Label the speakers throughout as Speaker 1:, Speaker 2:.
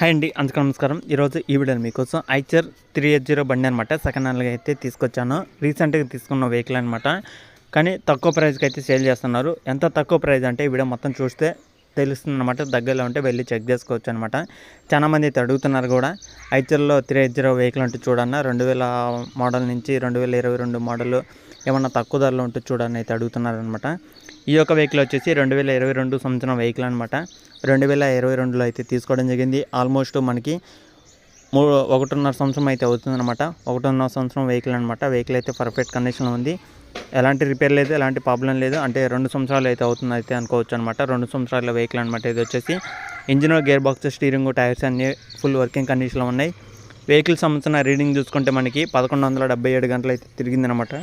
Speaker 1: Hi అండి, అందరికీ నమస్కారం. ఈరోజు ఈ వీడియోని మీకోసం ఐచర్ 380 బండి అనమాట సెకండ్ హ్యాండ్గా అయితే తీసుకొచ్చాను. రీసెంట్గా తీసుకున్న వెహికల్ అనమాట. కానీ తక్కువ ప్రైస్కి అయితే సేల్ చేస్తున్నారు. ఎంత తక్కువ ప్రైస్ అంటే ఈ వీడియో మొత్తం చూస్తే తెలుస్తుంది అనమాట. దగ్గరలో ఉంటే వెళ్ళి చెక్ చేసుకోవచ్చు అనమాట. చాలామంది అయితే అడుగుతున్నారు కూడా. ఐచర్లో 380 వెహికల్ అంటే చూడన్న 2000 మోడల్ నుంచి 2022 మోడల్ ఏమన్నా తక్కువ ధరలో ఉంటే చూడని అయితే అడుగుతున్నారు అనమాట. ఈ యొక్క వెహికల్ వచ్చేసి 2022 సంవత్సరం వెహికల్ అనమాట. 2022లో అయితే తీసుకోవడం జరిగింది. ఆల్మోస్ట్ మనకి 1.5 సంవత్సరం అయితే అవుతుందన్నమాట. 1.5 సంవత్సరం వెహికల్ అనమాట. వెహికల్ అయితే పర్ఫెక్ట్ కండిషన్లో ఉంది. ఎలాంటి రిపేర్ లేదు, ఎలాంటి ప్రాబ్లం లేదు. అంటే 2 సంవత్సరాలు అయితే అవుతుంది అయితే అనుకోవచ్చు అనమాట. 2 సంవత్సరాల వెహికల్ అనమాట. ఇది వచ్చేసి engine, gear box, steering, tyres అన్నీ ఫుల్ వర్కింగ్ కండిషన్లో ఉన్నాయి. వెహికల్ సంబంధించిన రీడింగ్ చూసుకుంటే మనకి 1177 గంటలు అయితే తిరిగిందనమాట.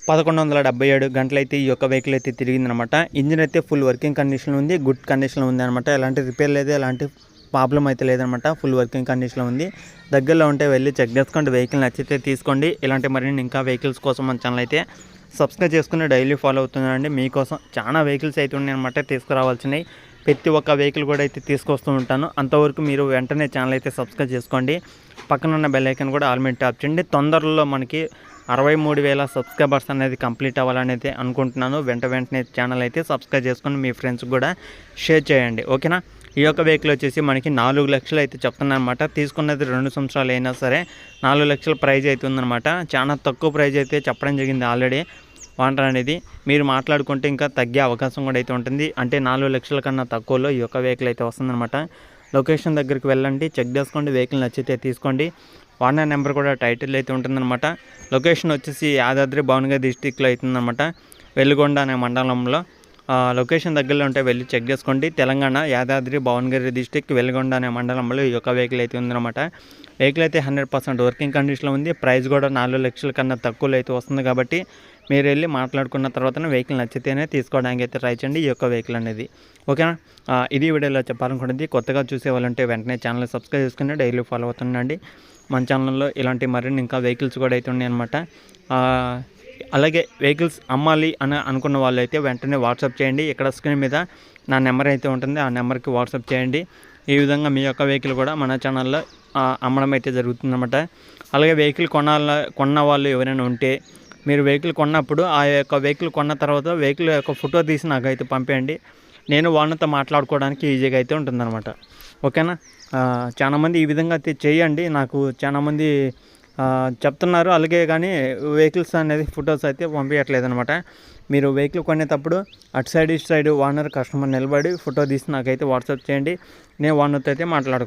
Speaker 1: 1177 గంటలు అయితే ఈ యొక్క వెహికల్ అయితే తిరిగిందనమాట. ఇంజిన్ అయితే ఫుల్ వర్కింగ్ కండిషన్లో ఉంది, గుడ్ కండిషన్లో ఉంది అనమాట. ఎలాంటి రిపేర్ లేదు, ఎలాంటి ప్రాబ్లం అయితే లేదనమాట. ఫుల్ వర్కింగ్ కండిషన్లో ఉంది. దగ్గరలో ఉంటే వెళ్ళి చెక్ చేసుకోండి. వెహికల్ నచ్చితే తీసుకోండి. ఇలాంటి మరిన్ని ఇంకా వెహికల్స్ కోసం మన ఛానల్ అయితే సబ్స్క్రైబ్ చేసుకుని డైలీ ఫాలో అవుతున్నారండి. మీకోసం చాలా వెహికల్స్ అయితే ఉన్నాయన్నమాట తీసుకురావాల్సినవి. ప్రతి ఒక్క వెహికల్ కూడా అయితే తీసుకొస్తూ ఉంటాను. అంతవరకు మీరు వెంటనే ఛానల్ అయితే సబ్స్క్రైబ్ చేసుకోండి. పక్కన ఉన్న బెల్ ఐకాన్ కూడా ఆల్ మీద ట్యాప్ చేయండి. తొందరలో మనకి 63,000 సబ్స్క్రైబర్స్ అనేది కంప్లీట్ అవ్వాలనేది అనుకుంటున్నాను. వెంటనే ఛానల్ అయితే సబ్స్క్రైబ్ చేసుకొని మీ ఫ్రెండ్స్కి కూడా షేర్ చేయండి, ఓకేనా. ఈ యొక్క వెహికల్ వచ్చేసి మనకి 4 లక్షలు అయితే చెప్తున్నాను అనమాట. తీసుకున్నది 2 సంవత్సరాలు అయినా సరే 4 లక్షల ప్రైజ్ అయితే ఉందన్నమాట. చాలా తక్కువ ప్రైజ్ అయితే చెప్పడం జరిగింది ఆల్రెడీ వాంటర్ అనేది. మీరు మాట్లాడుకుంటే ఇంకా తగ్గే అవకాశం కూడా అయితే ఉంటుంది. అంటే 4 లక్షల కన్నా తక్కువలో ఈ యొక్క వెహికల్ అయితే వస్తుందన్నమాట. లొకేషన్ దగ్గరికి వెళ్ళండి, చెక్ చేసుకోండి. వెహికల్ నచ్చితే తీసుకోండి. ఓనర్ నెంబర్ కూడా టైటిల్ అయితే ఉంటుందన్నమాట. లొకేషన్ వచ్చేసి యాదాద్రి భువనగిరి డిస్టిక్లో అవుతుందన్నమాట. వెలుగొండ అనే మండలంలో. లొకేషన్ దగ్గరలో ఉంటే వెళ్ళి చెక్ చేసుకోండి. తెలంగాణ యాదాద్రి భువనగిరి డిస్టిక్ వెలుగొండ అనే మండలంలో ఈ యొక్క వెహికల్ అయితే ఉందన్నమాట. వెహికల్ అయితే 100% వర్కింగ్ కండిషన్లో ఉంది. ప్రైస్ కూడా 4 లక్షల కన్నా తక్కువలో అయితే వస్తుంది. కాబట్టి మీరు వెళ్ళి మాట్లాడుకున్న తర్వాతనే వెహికల్ నచ్చితేనే తీసుకోవడానికి అయితే ట్రై చేయండి ఈ యొక్క వెహికల్ అనేది, ఓకేనా. ఇది వీడియోలో చెప్పాలనుకుంటుంది. కొత్తగా చూసే వాళ్ళంటే వెంటనే ఛానల్ సబ్స్క్రైబ్ చేసుకుని డైలీ ఫాలో అవుతుండండి. మన ఛానల్లో ఇలాంటి మరిన్ని ఇంకా వెహికల్స్ కూడా అయితే ఉన్నాయి అనమాట. అలాగే వెహికల్స్ అమ్మాలి అని అనుకున్న వాళ్ళు అయితే వెంటనే వాట్సాప్ చేయండి. ఇక్కడ స్క్రీన్ మీద నా నెంబర్ అయితే ఉంటుంది. ఆ నెంబర్కి వాట్సాప్ చేయండి. ఈ విధంగా మీ యొక్క వెహికల్ కూడా మన ఛానల్లో అమ్మడం అయితే జరుగుతుందన్నమాట. అలాగే వెహికల్ కొన్న వాళ్ళు ఎవరైనా ఉంటే మీరు వెహికల్ కొన్నప్పుడు ఆ యొక్క వెహికల్ కొన్న తర్వాత వెహికల్ యొక్క ఫోటో తీసి నాకైతే పంపేయండి. నేను వాళ్ళతో మాట్లాడుకోవడానికి ఈజీగా అయితే ఉంటుందన్నమాట, ఓకేనా. చాలామంది ఈ విధంగా అయితే చేయండి. నాకు చాలామంది చెప్తున్నారు. అలాగే కానీ వెహికల్స్ అనేది ఫొటోస్ అయితే పంపించట్లేదు అనమాట. మీరు వెహికల్ కొనేటప్పుడు అటు సైడ్ ఇటు సైడ్ ఓనర్ కస్టమర్ నిలబడి ఫోటో తీసి నాకైతే వాట్సాప్ చేయండి. నేను ఓనర్తో అయితే మాట్లాడుకుంటాను.